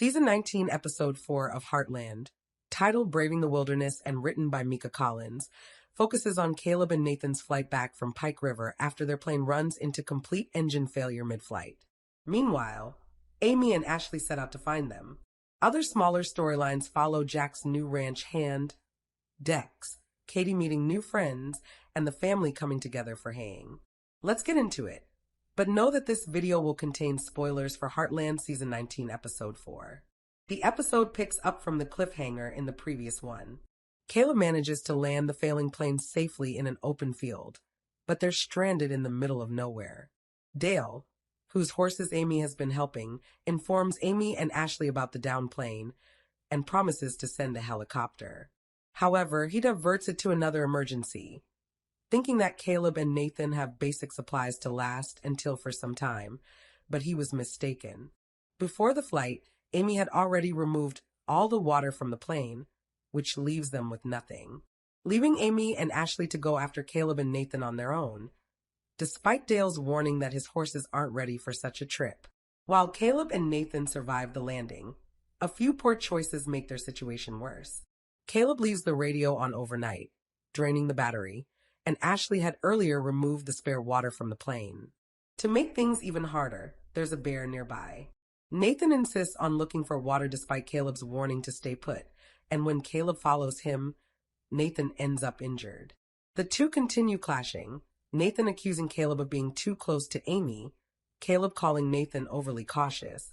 Season 19, Episode 4 of Heartland, titled Braving the Wilderness and written by Mika Collins, focuses on Caleb and Nathan's flight back from Pike River after their plane runs into complete engine failure mid-flight. Meanwhile, Amy and Ashley set out to find them. Other smaller storylines follow Jack's new ranch hand, Dex, Katie meeting new friends, and the family coming together for haying. Let's get into it. But know that this video will contain spoilers for Heartland Season 19, Episode 4. The episode picks up from the cliffhanger in the previous one. Caleb manages to land the failing plane safely in an open field, but they're stranded in the middle of nowhere. Dale, whose horses Amy has been helping, informs Amy and Ashley about the downed plane and promises to send a helicopter. However, he diverts it to another emergency, thinking that Caleb and Nathan have basic supplies to last until for some time, but he was mistaken. Before the flight, Amy had already removed all the water from the plane, which leaves them with nothing, leaving Amy and Ashley to go after Caleb and Nathan on their own, despite Dale's warning that his horses aren't ready for such a trip. While Caleb and Nathan survive the landing, a few poor choices make their situation worse. Caleb leaves the radio on overnight, draining the battery, and Ashley had earlier removed the spare water from the plane. To make things even harder, there's a bear nearby. Nathan insists on looking for water despite Caleb's warning to stay put, and when Caleb follows him, Nathan ends up injured. The two continue clashing, Nathan accusing Caleb of being too close to Amy, Caleb calling Nathan overly cautious,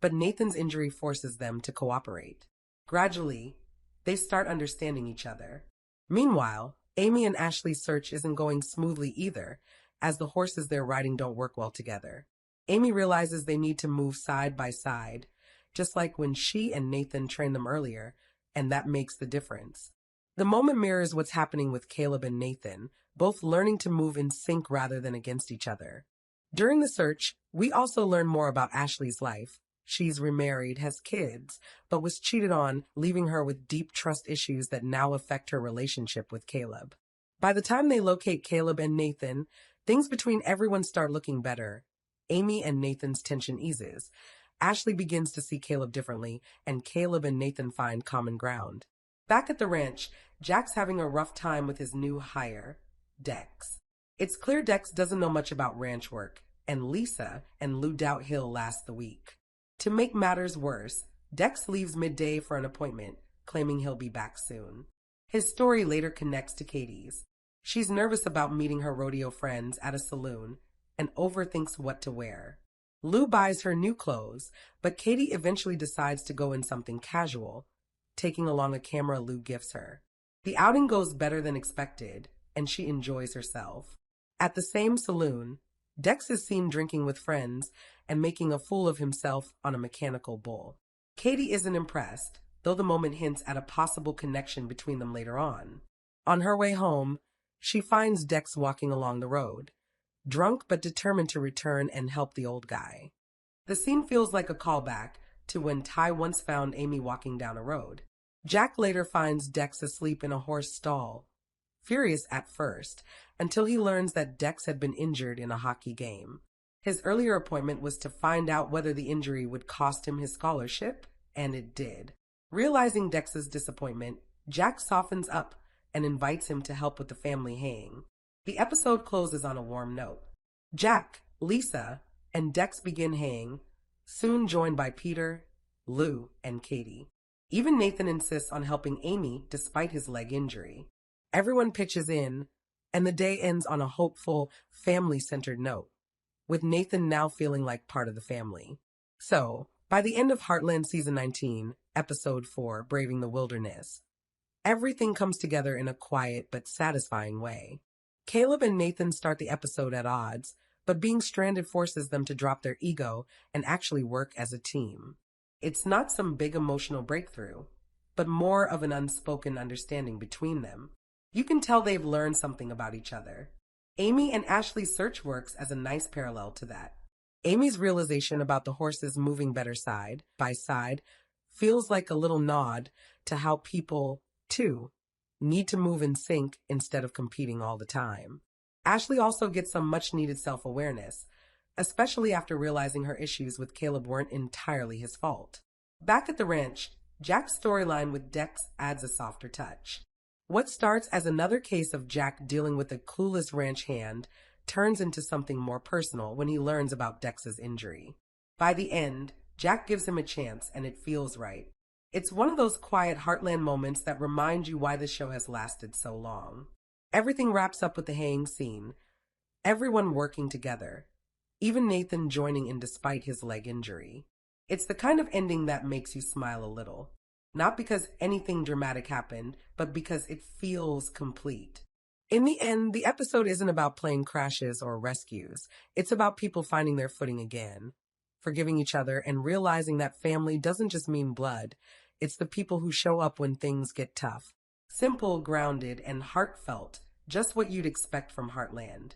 but Nathan's injury forces them to cooperate. Gradually, they start understanding each other. Meanwhile, Amy and Ashley's search isn't going smoothly either, as the horses they're riding don't work well together. Amy realizes they need to move side by side, just like when she and Nathan trained them earlier, and that makes the difference. The moment mirrors what's happening with Caleb and Nathan, both learning to move in sync rather than against each other. During the search, we also learn more about Ashley's life. She's remarried, has kids, but was cheated on, leaving her with deep trust issues that now affect her relationship with Caleb. By the time they locate Caleb and Nathan, things between everyone start looking better. Amy and Nathan's tension eases. Ashley begins to see Caleb differently, and Caleb and Nathan find common ground. Back at the ranch, Jack's having a rough time with his new hire, Dex. It's clear Dex doesn't know much about ranch work, and Lisa and Lou doubt he'll last the week. To make matters worse, Dex leaves midday for an appointment, claiming he'll be back soon. His story later connects to Katie's. She's nervous about meeting her rodeo friends at a saloon and overthinks what to wear. Lou buys her new clothes, but Katie eventually decides to go in something casual, taking along a camera Lou gifts her. The outing goes better than expected, and she enjoys herself. At the same saloon, Dex is seen drinking with friends and making a fool of himself on a mechanical bull. Katie isn't impressed, though the moment hints at a possible connection between them later on. On her way home, she finds Dex walking along the road, drunk but determined to return and help the old guy. The scene feels like a callback to when Ty once found Amy walking down a road. Jack later finds Dex asleep in a horse stall, furious at first, until he learns that Dex had been injured in a hockey game. His earlier appointment was to find out whether the injury would cost him his scholarship, and it did. Realizing Dex's disappointment, Jack softens up and invites him to help with the family haying. The episode closes on a warm note. Jack, Lisa, and Dex begin haying, soon joined by Peter, Lou, and Katie. Even Nathan insists on helping Amy despite his leg injury. Everyone pitches in, and the day ends on a hopeful, family-centered note, with Nathan now feeling like part of the family. So, by the end of Heartland Season 19, Episode 4, Braving the Wilderness, everything comes together in a quiet but satisfying way. Caleb and Nathan start the episode at odds, but being stranded forces them to drop their ego and actually work as a team. It's not some big emotional breakthrough, but more of an unspoken understanding between them. You can tell they've learned something about each other. Amy and Ashley's search works as a nice parallel to that. Amy's realization about the horses moving better side by side feels like a little nod to how people, too, need to move in sync instead of competing all the time. Ashley also gets some much-needed self-awareness, especially after realizing her issues with Caleb weren't entirely his fault. Back at the ranch, Jack's storyline with Dex adds a softer touch. What starts as another case of Jack dealing with a clueless ranch hand turns into something more personal when he learns about Dex's injury. By the end, Jack gives him a chance and it feels right. It's one of those quiet Heartland moments that remind you why the show has lasted so long. Everything wraps up with the haying scene, everyone working together, even Nathan joining in despite his leg injury. It's the kind of ending that makes you smile a little. Not because anything dramatic happened, but because it feels complete. In the end, the episode isn't about plane crashes or rescues. It's about people finding their footing again, forgiving each other, and realizing that family doesn't just mean blood. It's the people who show up when things get tough. Simple, grounded, and heartfelt, just what you'd expect from Heartland.